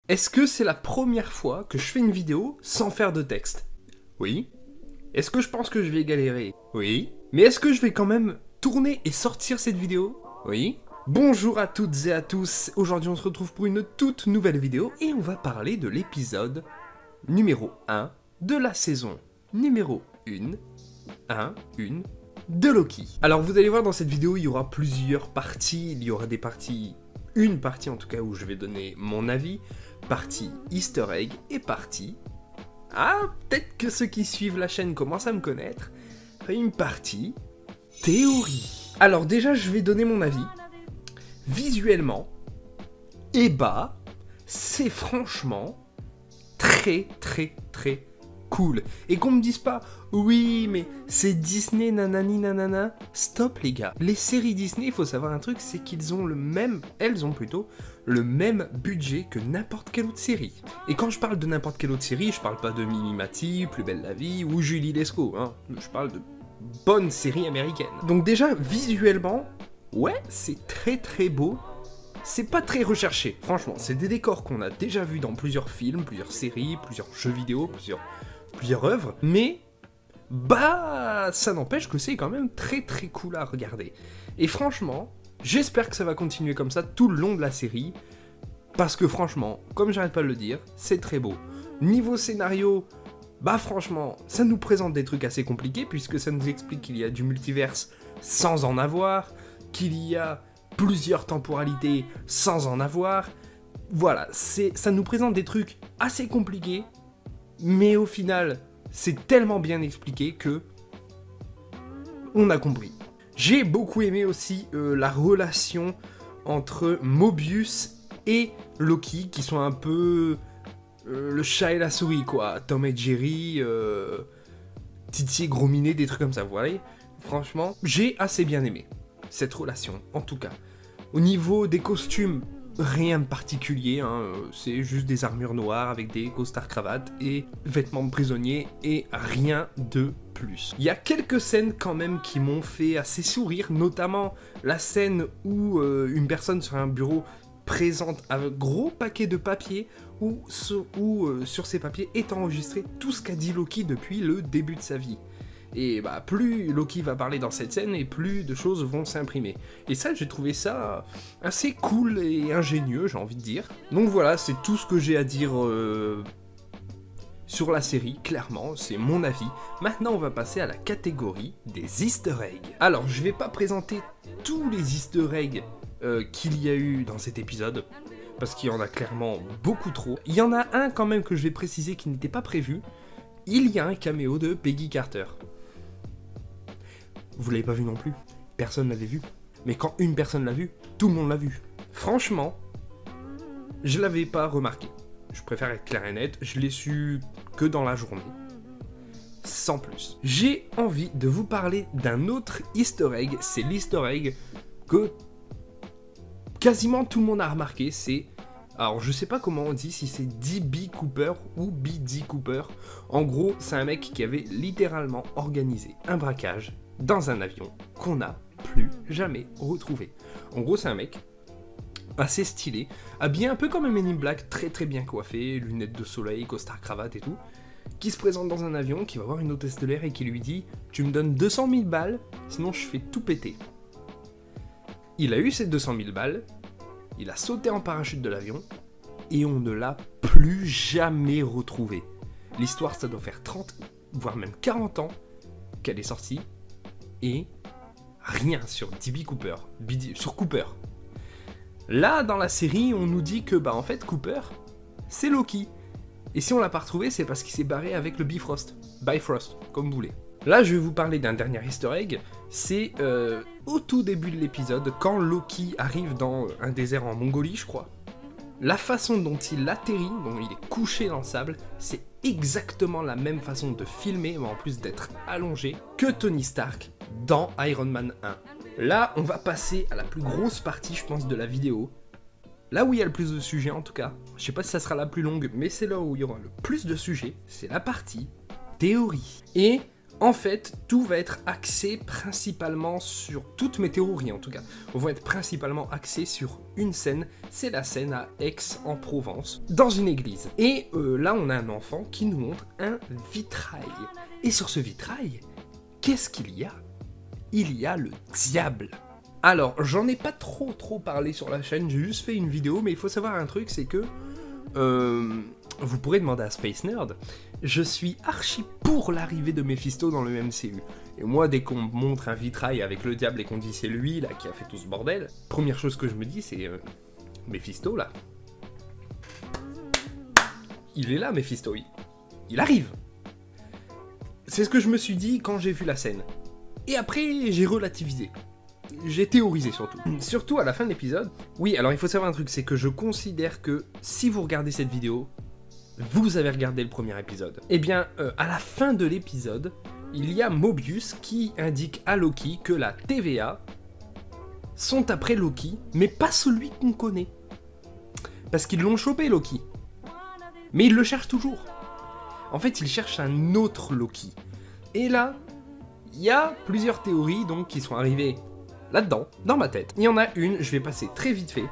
Est-ce que c'est la première fois que je fais une vidéo sans faire de texte? Oui. Est-ce que je pense que je vais galérer? Oui. Mais est-ce que je vais quand même tourner et sortir cette vidéo? Oui. Bonjour à toutes et à tous, aujourd'hui on se retrouve pour une toute nouvelle vidéo et on va parler de l'épisode numéro 1 de la saison numéro 1 de Loki. Alors vous allez voir dans cette vidéo il y aura plusieurs parties, il y aura des parties, une partie en tout cas où je vais donner mon avis, partie easter egg et partie... Ah, peut-être que ceux qui suivent la chaîne commencent à me connaître, une partie théorie. Alors déjà je vais donner mon avis. Visuellement, et bah, c'est franchement très cool. Et qu'on me dise pas, oui, mais c'est Disney, nanani nanana. Stop les gars. Les séries Disney, il faut savoir un truc, c'est qu'ils ont elles ont plutôt le même budget que n'importe quelle autre série. Et quand je parle de n'importe quelle autre série, je parle pas de Mimi Mati, Plus belle la vie ou Julie Lescaut, hein. Je parle de bonnes séries américaines. Donc déjà, visuellement, ouais, c'est très beau. C'est pas très recherché, franchement. C'est des décors qu'on a déjà vus dans plusieurs films, plusieurs séries, plusieurs jeux vidéo, plusieurs œuvres. Mais, bah, ça n'empêche que c'est quand même très cool à regarder. Et franchement, j'espère que ça va continuer comme ça tout le long de la série. Parce que franchement, comme j'arrête pas de le dire, c'est très beau. Niveau scénario... Bah franchement, ça nous présente des trucs assez compliqués puisque ça nous explique qu'il y a du multiverse sans en avoir, qu'il y a plusieurs temporalités sans en avoir. Voilà, ça nous présente des trucs assez compliqués, mais au final, c'est tellement bien expliqué que on a compris. J'ai beaucoup aimé aussi la relation entre Mobius et Loki, qui sont un peu... le chat et la souris, quoi. Tom et Jerry, Titi et Gros Minet, des trucs comme ça, vous voyez. Franchement, j'ai assez bien aimé cette relation, en tout cas. Au niveau des costumes, rien de particulier, hein, c'est juste des armures noires avec des costards cravates et vêtements de prisonniers et rien de plus. Il y a quelques scènes quand même qui m'ont fait assez sourire, notamment la scène où une personne sur un bureau présente un gros paquet de papiers où sur ces papiers est enregistré tout ce qu'a dit Loki depuis le début de sa vie. Et bah plus Loki va parler dans cette scène et plus de choses vont s'imprimer. Et ça j'ai trouvé ça assez cool et ingénieux, j'ai envie de dire. Donc voilà, c'est tout ce que j'ai à dire sur la série, clairement, c'est mon avis. Maintenant on va passer à la catégorie des easter eggs. Alors je vais pas présenter tous les easter eggs qu'il y a eu dans cet épisode, parce qu'il y en a clairement beaucoup trop. Il y en a un quand même que je vais préciser qui n'était pas prévu. Il y a un caméo de Peggy Carter. Vous l'avez pas vu non plus, personne l'avait vu. Mais quand une personne l'a vu, tout le monde l'a vu. Franchement, je l'avais pas remarqué. Je préfère être clair et net, je l'ai su que dans la journée. Sans plus. J'ai envie de vous parler d'un autre easter egg, c'est l'easter egg que quasiment tout le monde a remarqué, c'est... Alors je sais pas comment on dit, si c'est D.B. Cooper ou B.D. Cooper. En gros, c'est un mec qui avait littéralement organisé un braquage dans un avion qu'on n'a plus jamais retrouvé. En gros, c'est un mec assez stylé, habillé un peu comme un Men in Black, très bien coiffé, lunettes de soleil, costard cravate et tout, qui se présente dans un avion, qui va voir une hôtesse de l'air et qui lui dit « Tu me donnes 200 000 balles, sinon je fais tout péter ». Il a eu ces 200 000 balles, il a sauté en parachute de l'avion, et on ne l'a plus jamais retrouvé. L'histoire, ça doit faire 30, voire même 40 ans qu'elle est sortie, et rien sur D.B. Cooper, sur Cooper. Là, dans la série, on nous dit que, bah en fait, Cooper, c'est Loki. Et si on l'a pas retrouvé, c'est parce qu'il s'est barré avec le Bifrost, comme vous voulez. Là, je vais vous parler d'un dernier easter egg, c'est au tout début de l'épisode, quand Loki arrive dans un désert en Mongolie, je crois. La façon dont il atterrit, dont il est couché dans le sable, c'est exactement la même façon de filmer, mais en plus d'être allongé, que Tony Stark dans Iron Man 1. Là, on va passer à la plus grosse partie, je pense, de la vidéo. Là où il y a le plus de sujets, en tout cas. Je sais pas si ça sera la plus longue, mais c'est là où il y aura le plus de sujets. C'est la partie théorie. Et En fait, tout va être axé principalement sur... Toutes mes théories en tout cas, vont être principalement axées sur une scène. C'est la scène à Aix-en-Provence, dans une église. Et là, on a un enfant qui nous montre un vitrail. Et sur ce vitrail, qu'est-ce qu'il y a? Il y a le diable. Alors, j'en ai pas trop parlé sur la chaîne, j'ai juste fait une vidéo, mais il faut savoir un truc, c'est que... vous pourrez demander à Space Nerd, je suis archi pour l'arrivée de Mephisto dans le MCU. Et moi, dès qu'on me montre un vitrail avec le diable et qu'on dit c'est lui là qui a fait tout ce bordel, première chose que je me dis c'est Mephisto là. Il est là Mephisto, il arrive. C'est ce que je me suis dit quand j'ai vu la scène. Et après, j'ai relativisé. J'ai théorisé surtout. Surtout à la fin de l'épisode. Oui, alors il faut savoir un truc, c'est que je considère que si vous regardez cette vidéo, vous avez regardé le premier épisode. Eh bien, à la fin de l'épisode, il y a Mobius qui indique à Loki que la TVA sont après Loki, mais pas celui qu'on connaît. Parce qu'ils l'ont chopé, Loki. Mais ils le cherchent toujours. En fait, ils cherchent un autre Loki. Et là, il y a plusieurs théories donc qui sont arrivées là-dedans, dans ma tête. Il y en a une, je vais passer très vite fait.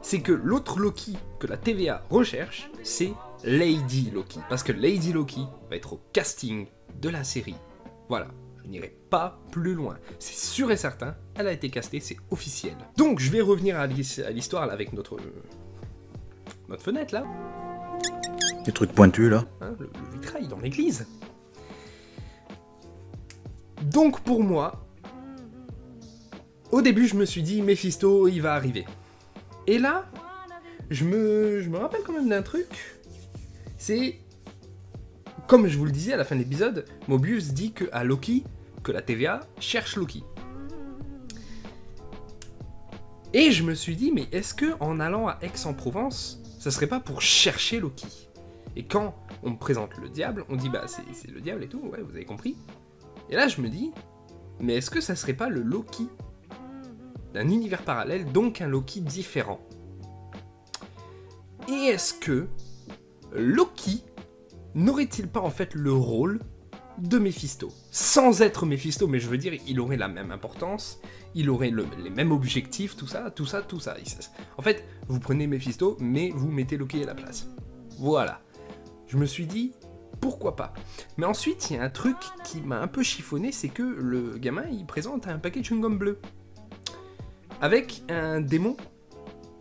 C'est que l'autre Loki que la TVA recherche, c'est Lady Loki. Parce que Lady Loki va être au casting de la série. Voilà, je n'irai pas plus loin. C'est sûr et certain, elle a été castée, c'est officiel. Donc je vais revenir à l'histoire avec notre fenêtre là. Les trucs pointus là. Hein, le vitrail dans l'église. Donc pour moi, au début je me suis dit Mephisto il va arriver. Et là, je me rappelle quand même d'un truc. C'est, comme je vous le disais à la fin de l'épisode, Mobius dit à Loki que la TVA cherche Loki. Et je me suis dit, mais est-ce que en allant à Aix-en-Provence, ça serait pas pour chercher Loki? Et quand on me présente le diable, on dit bah c'est le diable et tout, ouais, vous avez compris. Et là je me dis, mais est-ce que ça serait pas le Loki d'un univers parallèle, donc un Loki différent? Et est-ce que Loki n'aurait-il pas en fait le rôle de Mephisto? Sans être Mephisto, mais je veux dire, il aurait la même importance, il aurait les mêmes objectifs, tout ça. En fait, vous prenez Mephisto, mais vous mettez Loki à la place. Voilà. Je me suis dit, pourquoi pas? Mais ensuite, il y a un truc qui m'a un peu chiffonné, c'est que le gamin, il présente un paquet de chewing-gum bleu. Avec un démon,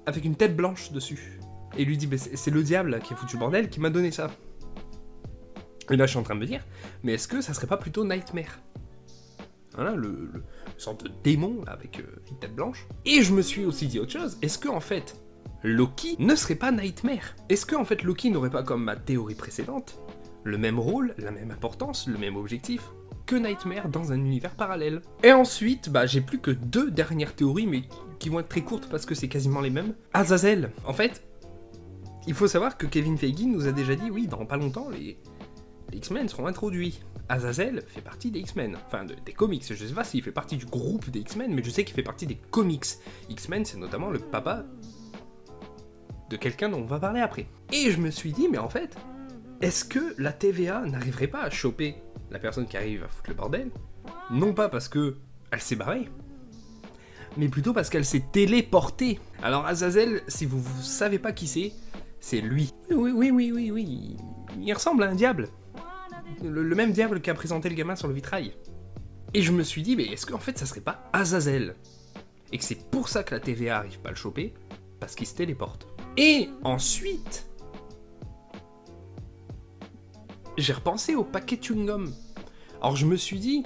avec une tête blanche dessus. Et il lui dit, bah, c'est le diable qui a foutu le bordel, qui m'a donné ça. Et là, je suis en train de me dire, mais est-ce que ça serait pas plutôt Nightmare? Voilà, le sorte de démon, là, avec une tête blanche. Et je me suis aussi dit autre chose, est-ce que en fait, Loki ne serait pas Nightmare? Est-ce que en fait, Loki n'aurait pas, comme ma théorie précédente, le même rôle, la même importance, le même objectif que Nightmare dans un univers parallèle? Et ensuite, bah j'ai plus que 2 dernières théories, mais qui vont être très courtes parce que c'est quasiment les mêmes. Azazel. En fait, il faut savoir que Kevin Feige nous a déjà dit, oui, dans pas longtemps, les X-Men seront introduits. Azazel fait partie des X-Men, enfin des comics. Je sais pas s'il fait partie du groupe des X-Men, mais je sais qu'il fait partie des comics. X-Men, c'est notamment le papa de quelqu'un dont on va parler après. Et je me suis dit, mais en fait, est-ce que la TVA n'arriverait pas à choper la personne qui arrive à foutre le bordel? Non pas parce que elle s'est barrée, mais plutôt parce qu'elle s'est téléportée. Alors Azazel, si vous savez pas qui c'est lui. Oui. Il ressemble à un diable. Le même diable qu'a présenté le gamin sur le vitrail. Et je me suis dit, mais est-ce qu'en fait ça serait pas Azazel? Et que c'est pour ça que la TVA arrive pas à le choper, parce qu'il se téléporte. Et ensuite, j'ai repensé au paquet de chewing-gum. Alors je me suis dit,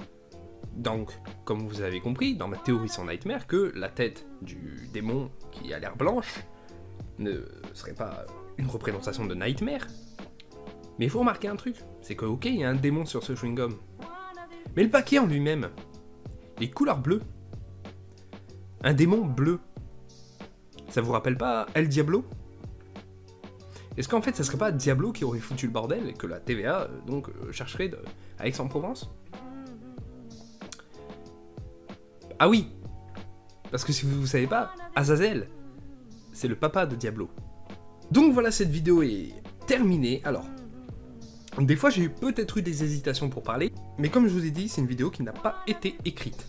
donc, comme vous avez compris, dans ma théorie sur Nightmare, que la tête du démon qui a l'air blanche ne serait pas une représentation de Nightmare. Mais il faut remarquer un truc, c'est que ok, il y a un démon sur ce chewing-gum. Mais le paquet en lui-même, les couleurs bleues, un démon bleu, ça vous rappelle pas El Diablo? Est-ce qu'en fait ça serait pas Diablo qui aurait foutu le bordel et que la TVA chercherait à Aix-en-Provence? Ah oui, parce que si vous savez pas, Azazel, c'est le papa de Diablo. Donc voilà, cette vidéo est terminée. Alors, Des fois j'ai peut-être eu des hésitations pour parler, mais comme je vous ai dit, c'est une vidéo qui n'a pas été écrite.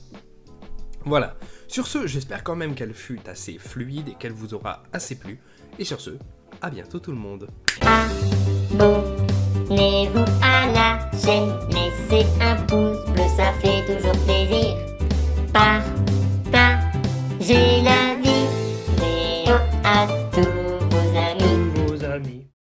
Voilà, sur ce, j'espère quand même qu'elle fut assez fluide et qu'elle vous aura assez plu. Et sur ce, à bientôt tout le monde. Abonnez-vous à la chaîne, laissez un pouce bleu, ça fait toujours plaisir.